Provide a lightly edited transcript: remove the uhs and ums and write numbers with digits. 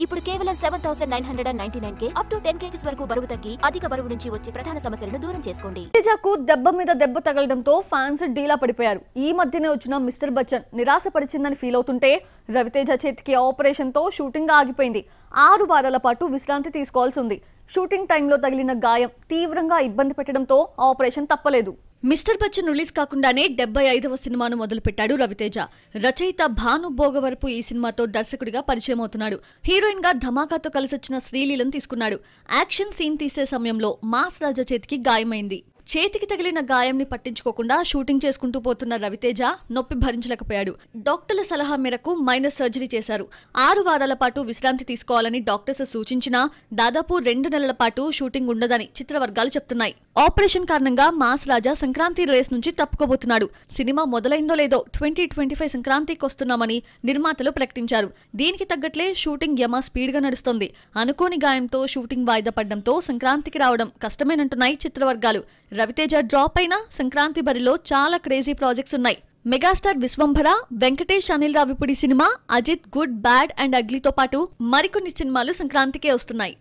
ఇప్పుడు కేవలం 7999K up to 10 kgs వరకు బరువు తగ్గి అధిక బరువు నుంచి వచ్చే ప్రధాన సమస్యలను దూరం చేసుకోండి. రవితేజకు దెబ్బ మీద దెబ్బ తగలడంతో ఫ్యాన్స్ డీలా పడిపోయారు. ఈ మధ్యనే వచ్చిన మిస్టర్ బచ్చన్ నిరాశపరిచిందని ఫీల్ అవుతుంటే రవితేజ చేతికి ఆపరేషన్ తో షూటింగ్ ఆగిపోయింది. 6 వారాల పాటు విశ్రాంతి తీసుకోవాల్సి ఉంది. షూటింగ్ టైంలో తగిలిన గాయం తీవ్రంగా ఇబ్బంది పెట్టడంతో ఆపరేషన్ తప్పలేదు. మిస్టర్ బచ్చన్ రిలీజ్ కాకుండానే 75వ సినిమాను మొదలుపెట్టాడు రవితేజ. రచయిత భాను భోగవరపు ఈ సినిమాతో దర్శకుడిగా పరిచయం అవుతున్నాడు. హీరోయిన్ గా ధమాకాతో కలిసొచ్చిన శ్రీలీలను తీసుకున్నాడు. యాక్షన్ సీన్ తీసే సమయంలో మాస్ రాజా చేతికి గాయమైంది. చేతికి తగిలిన గాయంని పట్టించుకోకుండా షూటింగ్ చేసుకుంటూ పోతున్న రవితేజ నొప్పి భరించలేకపోయాడు. డాక్టర్ల సలహా మేరకు మైనర్ సర్జరీ చేశారు. 6 వారాల పాటు విశ్రాంతి తీసుకోవాలని డాక్టర్స్ సూచించినా దాదాపు 2 నెలల పాటు షూటింగ్ ఉండదని చిత్రవర్గాలు చెప్తున్నాయి. ఆపరేషన్ కారణంగా మాస్ రాజా సంక్రాంతి రేస్ నుంచి తప్పుకోబోతున్నాడు. సినిమా మొదలైందో లేదో 2025 సంక్రాంతికి వస్తున్నామని నిర్మాతలు ప్రకటించారు. దీనికి తగ్గట్లే షూటింగ్ యమ స్పీడ్ గా నడుస్తోంది. అనుకోని గాయంతో షూటింగ్ వాయిదా పడడంతో సంక్రాంతికి రావడం కష్టమేనంటున్నాయి చిత్రవర్గాలు. రవితేజ డ్రాప్ అయినా సంక్రాంతి బరిలో చాలా క్రేజీ ప్రాజెక్ట్స్ ఉన్నాయి. మెగాస్టార్ విశ్వంభర, వెంకటేష్ అనిల్ రావిపూడి సినిమా, అజిత్ గుడ్ బ్యాడ్ అండ్ అగ్లీతో పాటు మరికొన్ని సినిమాలు సంక్రాంతికే వస్తున్నాయి.